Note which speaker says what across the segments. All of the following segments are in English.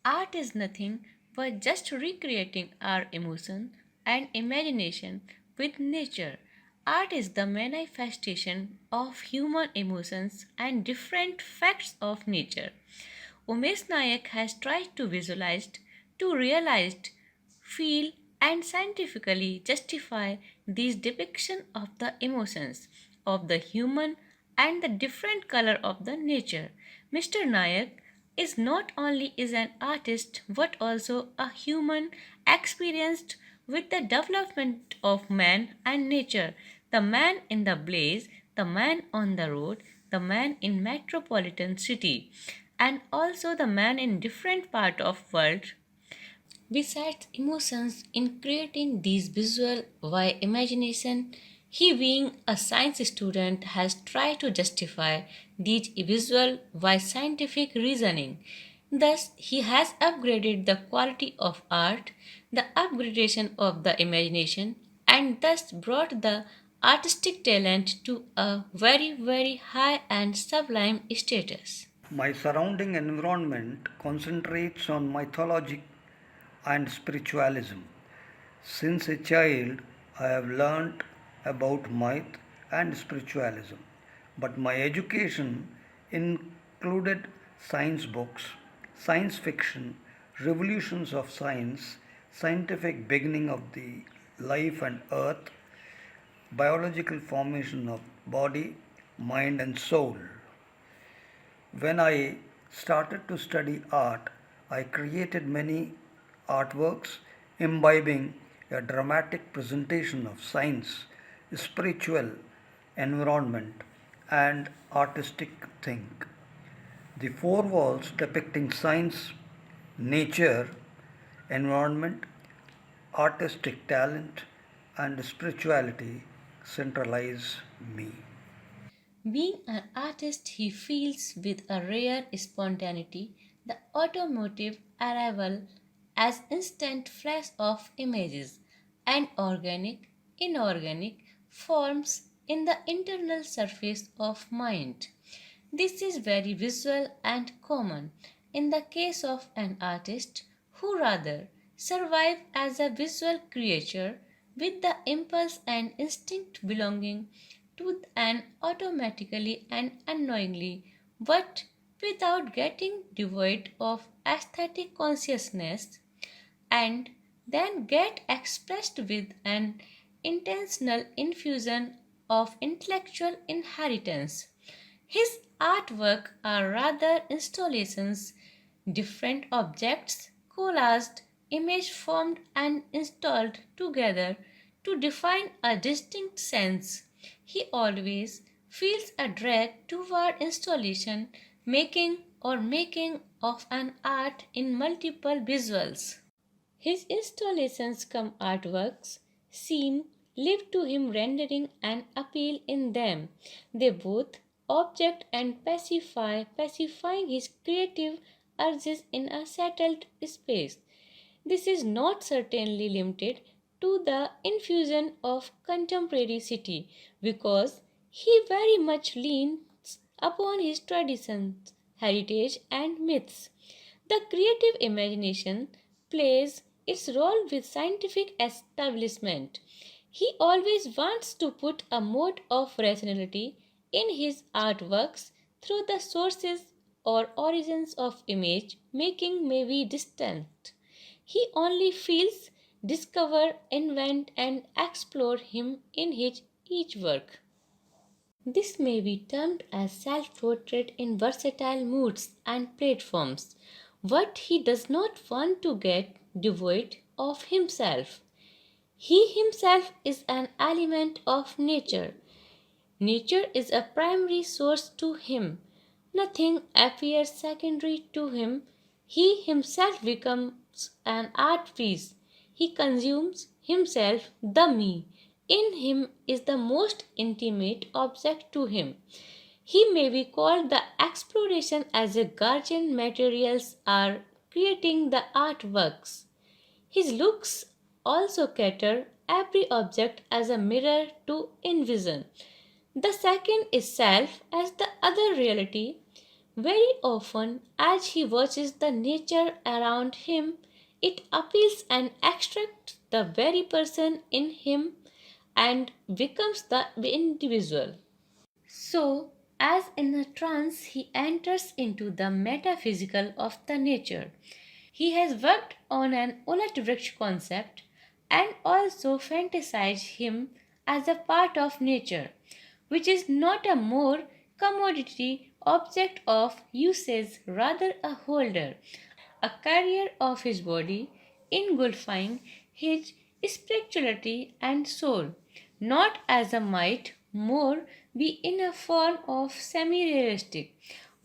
Speaker 1: Art is nothing but just recreating our emotion and imagination with nature. Art is the manifestation of human emotions and different facts of nature. Umesh Nayak has tried to visualize, to realize, feel, and scientifically justify these depiction of the emotions of the human and the different color of the nature. Mr. Nayak is not only is an artist but also a human experienced with the development of man and nature, the man in the blaze, the man on the road, the man in metropolitan city, and also the man in different part of world. Besides emotions in creating these visual by imagination, he being a science student has tried to justify these visual by scientific reasoning. Thus, he has upgraded the quality of art, the upgradation of the imagination, and thus brought the artistic talent to a very, very high and sublime status.
Speaker 2: My surrounding environment concentrates on mythology and spiritualism. Since a child, I have learnt about myth and spiritualism, but my education included science books, science fiction, revolutions of science, scientific beginning of the life and earth, biological formation of body, mind, and soul. When I started to study art, I created many artworks imbibing a dramatic presentation of science, spiritual environment, and artistic think. The four walls depicting science, nature, environment, artistic talent, and spirituality centralize me.
Speaker 1: Being an artist, he feels with a rare spontaneity the automotive arrival as instant flash of images and organic, inorganic forms in the internal surface of mind. This is very visual and common in the case of an artist who rather survive as a visual creature with the impulse and instinct belonging to an automatically and unknowingly, but without getting devoid of aesthetic consciousness and then get expressed with an intentional infusion of intellectual inheritance. His artwork are rather installations, different objects, collaged, image formed and installed together to define a distinct sense. He always feels a drag toward installation, making of an art in multiple visuals. His installations come artworks seem live to him rendering an appeal in them. They both object and pacifying his creative urges in a settled space. This is not certainly limited to the infusion of contemporary city because he very much leans upon his traditions, heritage, and myths. The creative imagination plays its role with scientific establishment. He always wants to put a mode of rationality in his artworks through the sources or origins of image making may be distant. He only feels, discover, invent, and explore him in his each work. This may be termed as self portrait in versatile moods and platforms. What he does not want to get devoid of himself. He himself is an element of nature. Nature is a primary source to him. Nothing appears secondary to him. He himself becomes an art piece. He consumes himself, the me. In him is the most intimate object to him. He may be called the exploration as a guardian materials are creating the artworks. His looks also cater every object as a mirror to envision. The second is self as the other reality, Very often, as he watches the nature around him, it appeals and extracts the very person in him and becomes the individual. So, as in a trance, he enters into the metaphysical of the nature. He has worked on an Ulat Vriksh concept and also fantasized him as a part of nature, which is not a more commodity object of usage, rather a holder, a carrier of his body, engulfing his spirituality and soul, not as a might more be in a form of semi-realistic.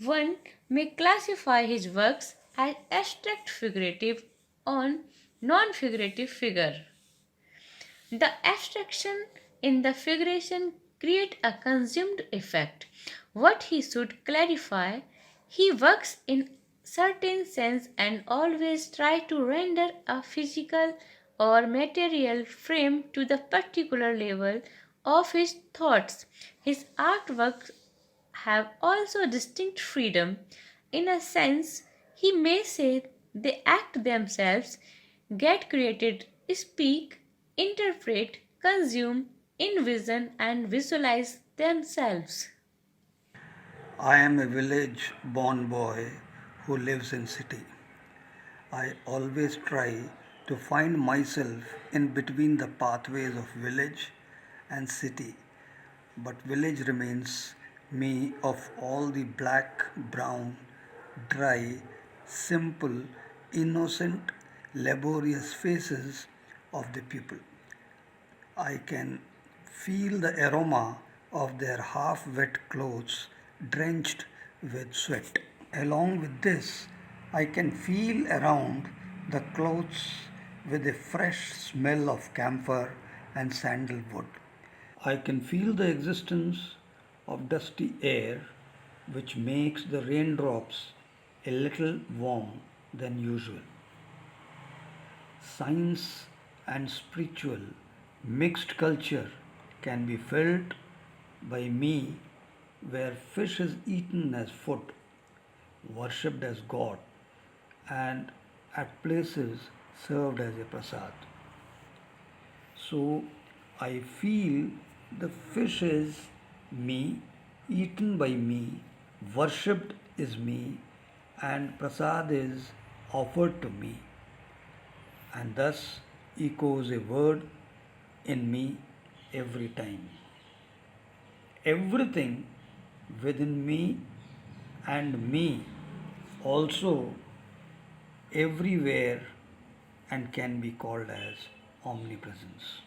Speaker 1: One may classify his works as abstract figurative on non-figurative figure. The abstraction in the figuration create a consumed effect. What he should clarify, he works in certain sense and always try to render a physical or material frame to the particular level of his thoughts. His artworks have also distinct freedom. In a sense, he may say they act themselves, get created, speak, interpret, consume, envision, and visualize themselves.
Speaker 2: I am a village born boy who lives in city. I always try to find myself in between the pathways of village and city, but village remains me of all the black, brown, dry, simple, innocent, laborious faces of the people. I can feel the aroma of their half wet clothes drenched with sweat. Along with this, I can feel around the clothes with a fresh smell of camphor and sandalwood. I can feel the existence of dusty air which makes the raindrops a little warm than usual. Science and spiritual mixed culture can be felt by me where fish is eaten as food, worshipped as God, and at places served as a prasad. So I feel the fish is me, eaten by me, worshipped is me, and prasad is offered to me, and thus echoes a word in me every time. Everything within me and me also everywhere and can be called as omnipresence.